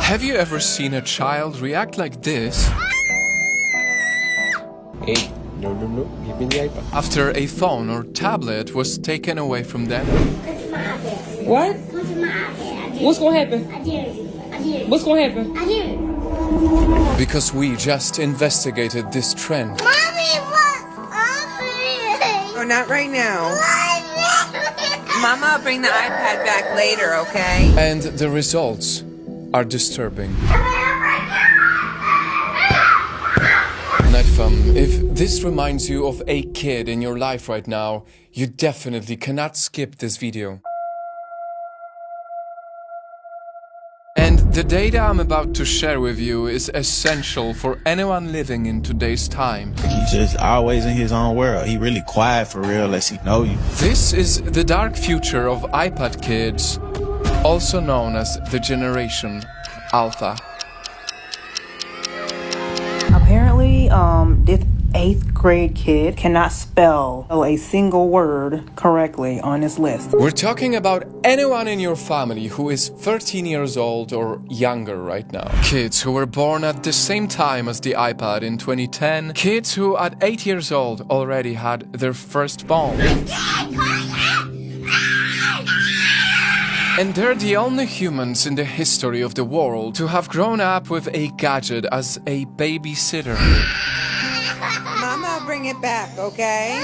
Have you ever seen a child react like this? Hey, no, give me the iPad. After a phone or tablet was taken away from them? What? What's gonna happen? What's gonna happen? Because we just investigated this trend. Mommy, what? Mommy. Oh, not right now. Mama, I'll bring the iPad back later, okay? And the results are disturbing. If this reminds you of a kid in your life right now, you definitely cannot skip this video. And the data I'm about to share with you is essential for anyone living in today's time. He's just always in his own world. He really quiet for real, unless he know you. This is the dark future of iPad kids, also known as the generation Alpha. Apparently, this 8th grade kid cannot spell a single word correctly on this list. We're talking about anyone in your family who is 13 years old or younger right now. Kids who were born at the same time as the iPad in 2010. Kids who at 8 years old already had their first phone. And they're the only humans in the history of the world to have grown up with a gadget as a babysitter. Mama, I'll bring it back, okay?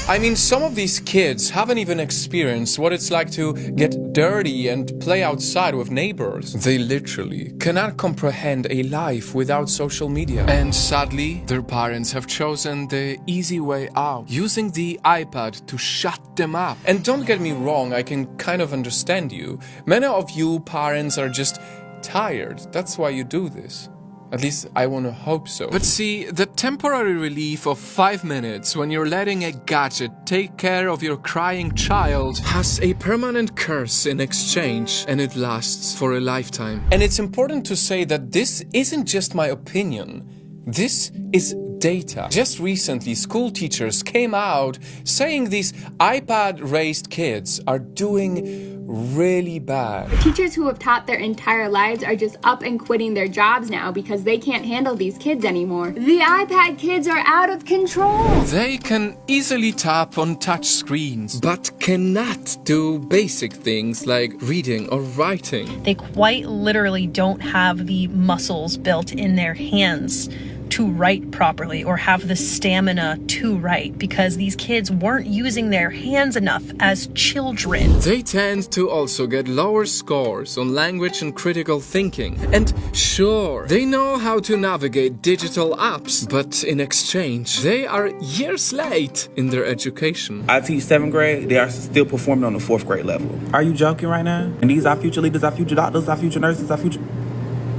I mean, some of these kids haven't even experienced what it's like to get dirty and play outside with neighbors. They literally cannot comprehend a life without social media. And sadly, their parents have chosen the easy way out, using the iPad to shut them up. And don't get me wrong, I can kind of understand you. Many of you parents are just tired. That's why you do this. At least I want to hope so. But see, the temporary relief of 5 minutes when you're letting a gadget take care of your crying child has a permanent curse in exchange, and it lasts for a lifetime. And it's important to say that this isn't just my opinion. This is data. Just recently, school teachers came out saying these iPad-raised kids are doing really bad. Teachers who have taught their entire lives are just up and quitting their jobs now because they can't handle these kids anymore. The iPad kids are out of control. They can easily tap on touch screens, but cannot do basic things like reading or writing. They quite literally don't have the muscles built in their hands to write properly or have the stamina to write because these kids weren't using their hands enough as children. They tend to also get lower scores on language and critical thinking. And sure, they know how to navigate digital apps, but in exchange, they are years late in their education. I teach 7th grade, they are still performing on the 4th grade level. Are you joking right now? And these are future leaders, our future doctors, our future nurses, our future...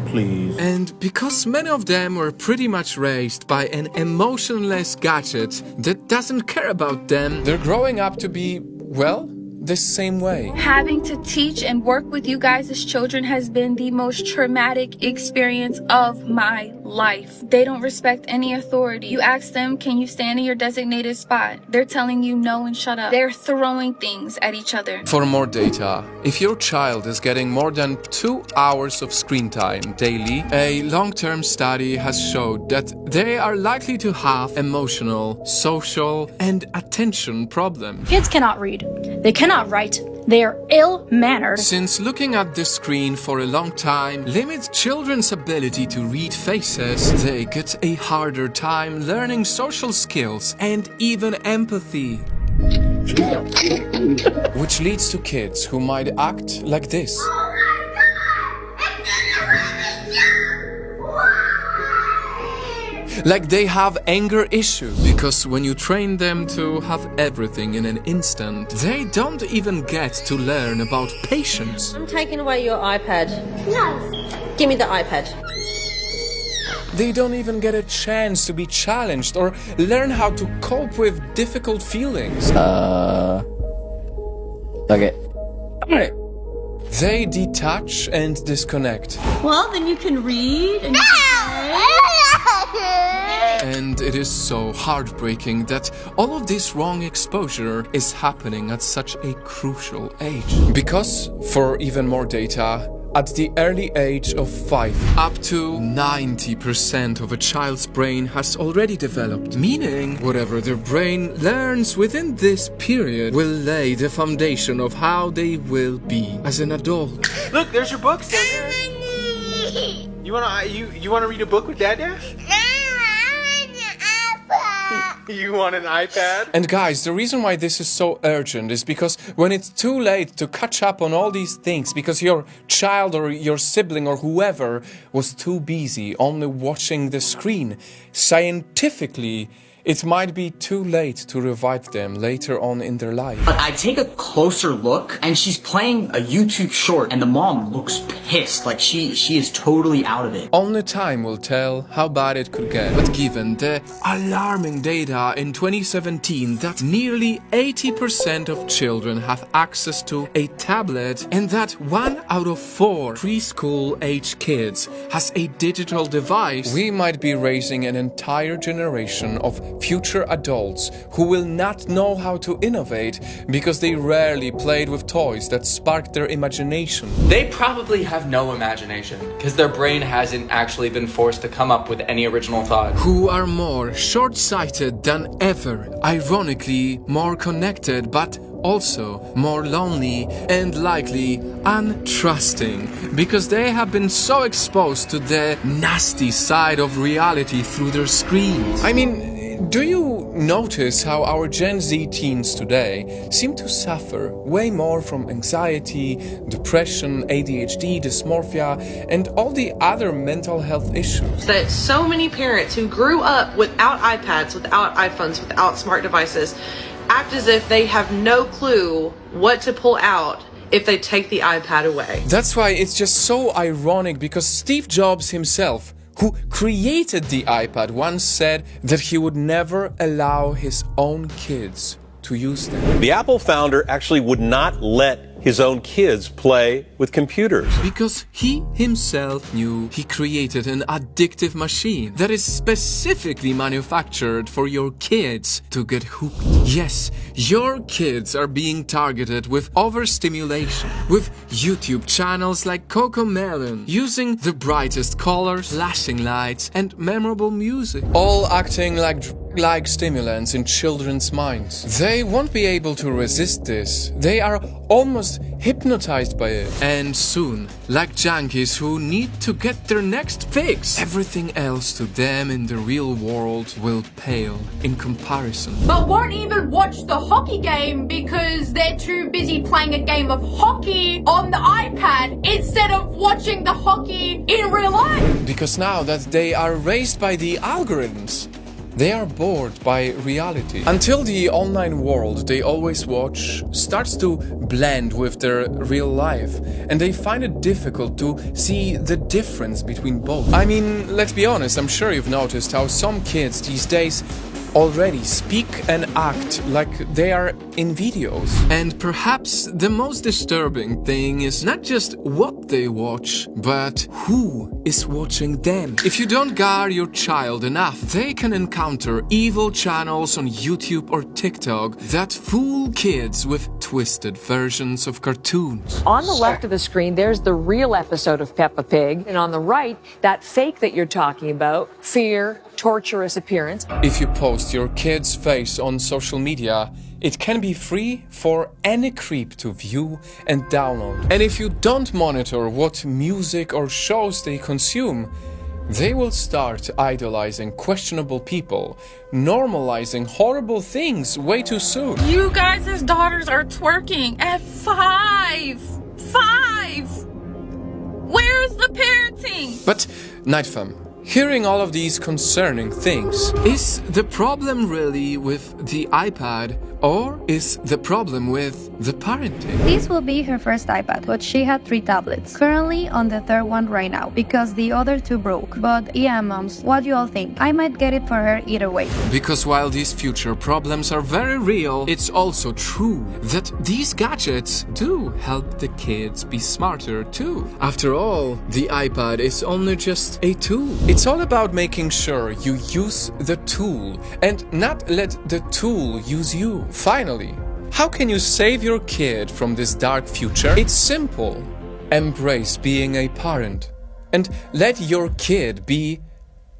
Please. And because many of them were pretty much raised by an emotionless gadget that doesn't care about them, they're growing up to be, well, the same way. Having to teach and work with you guys as children has been the most traumatic experience of my life. They don't respect any authority. You ask them, can you stand in your designated spot? They're telling you no and shut up. They're throwing things at each other. For more data, if your child is getting more than 2 hours of screen time daily, a long-term study has showed that they are likely to have emotional, social, and attention problems. Kids cannot read. They cannot write. They are ill-mannered. Since looking at the screen for a long time limits children's ability to read faces, they get a harder time learning social skills and even empathy. Which leads to kids who might act like this. Like they have anger issues, because when you train them to have everything in an instant, they don't even get to learn about patience. I'm taking away your iPad. No. Give me the iPad. They don't even get a chance to be challenged or learn how to cope with difficult feelings. Okay. Alright. They detach and disconnect. Well, then you can read and And it is so heartbreaking that all of this wrong exposure is happening at such a crucial age. Because, for even more data, at the early age of 5. Up to 90% of a child's brain has already developed, meaning whatever their brain learns within this period will lay the foundation of how they will be as an adult. Look, there's your books down there. You wanna read a book with Dad? You want an iPad? And guys, the reason why this is so urgent is because when it's too late to catch up on all these things because your child or your sibling or whoever was too busy only watching the screen, scientifically, it might be too late to revive them later on in their life. But I take a closer look and she's playing a YouTube short and the mom looks pissed, like she is totally out of it. Only time will tell how bad it could get. But given the alarming data in 2017 that nearly 80% of children have access to a tablet and that 1 out of 4 preschool-age kids has a digital device, we might be raising an entire generation of future adults who will not know how to innovate because they rarely played with toys that sparked their imagination. They probably have no imagination because their brain hasn't actually been forced to come up with any original thought. Who are more short-sighted than ever, ironically more connected but also more lonely and likely untrusting because they have been so exposed to the nasty side of reality through their screens. I mean, do you notice how our Gen Z teens today seem to suffer way more from anxiety, depression, ADHD, dysmorphia, and all the other mental health issues? That so many parents who grew up without iPads, without iPhones, without smart devices, act as if they have no clue what to pull out if they take the iPad away. That's why it's just so ironic because Steve Jobs himself, who created the iPad, once said that he would never allow his own kids to use them. The Apple founder actually would not let his own kids play with computers. Because he himself knew he created an addictive machine that is specifically manufactured for your kids to get hooked. Yes, your kids are being targeted with overstimulation, with YouTube channels like Cocomelon, using the brightest colors, flashing lights, and memorable music, all acting like stimulants in children's minds. They won't be able to resist this. They are almost hypnotized by it. And soon, like junkies who need to get their next fix, everything else to them in the real world will pale in comparison. But won't even watch the hockey game because they're too busy playing a game of hockey on the iPad instead of watching the hockey in real life. Because now that they are raised by the algorithms, they are bored by reality. Until the online world they always watch starts to blend with their real life, and they find it difficult to see the difference between both. I mean, let's be honest, I'm sure you've noticed how some kids these days already speak and act like they are in videos. And perhaps the most disturbing thing is not just what they watch, but who is watching them. If you don't guard your child enough, they can encounter evil channels on YouTube or TikTok that fool kids with twisted versions of cartoons. On the left of the screen, there's the real episode of Peppa Pig, and on the right, that fake that you're talking about, fear, torturous appearance. If you post your kid's face on social media, it can be free for any creep to view and download. And if you don't monitor what music or shows they consume, they will start idolizing questionable people, normalizing horrible things way too soon. You guys' daughters are twerking at 5. 5! Where's the parenting? But, Nightfam, hearing all of these concerning things, is the problem really with the iPad, or is the problem with the parenting? This will be her first iPad, but she had 3 tablets. Currently on the 3rd one right now, because the other 2 broke. But yeah, moms, what do you all think? I might get it for her either way. Because while these future problems are very real, it's also true that these gadgets do help the kids be smarter too. After all, the iPad is only just a tool. It's all about making sure you use the tool and not let the tool use you. Finally, how can you save your kid from this dark future? It's simple Embrace being a parent and let your kid be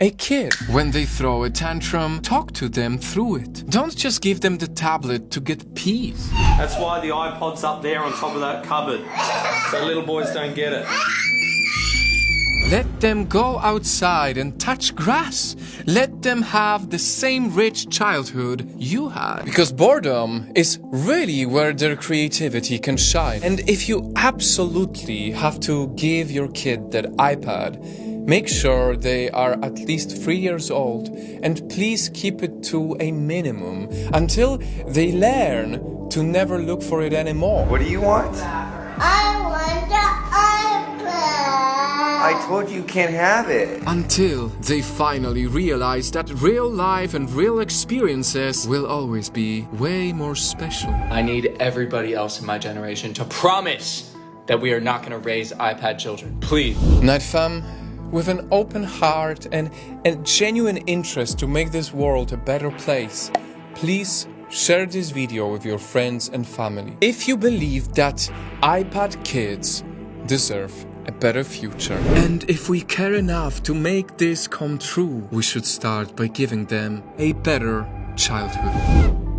a kid. When they throw a tantrum, talk to them through it. Don't just give them the tablet to get peace. That's why the iPod's up there on top of that cupboard, so little boys don't get it. Let them go outside and touch grass. Let them have the same rich childhood you had. Because boredom is really where their creativity can shine. And if you absolutely have to give your kid that iPad, make sure they are at least 3 years old, and please keep it to a minimum until they learn to never look for it anymore. What do you want? I want the iPad. I told you can't have it. Until they finally realize that real life and real experiences will always be way more special. I need everybody else in my generation to promise that we are not going to raise iPad children. Please. Night fam, with an open heart and genuine interest to make this world a better place, please share this video with your friends and family. If you believe that iPad kids deserve a better future, and if we care enough to make this come true, we should start by giving them a better childhood.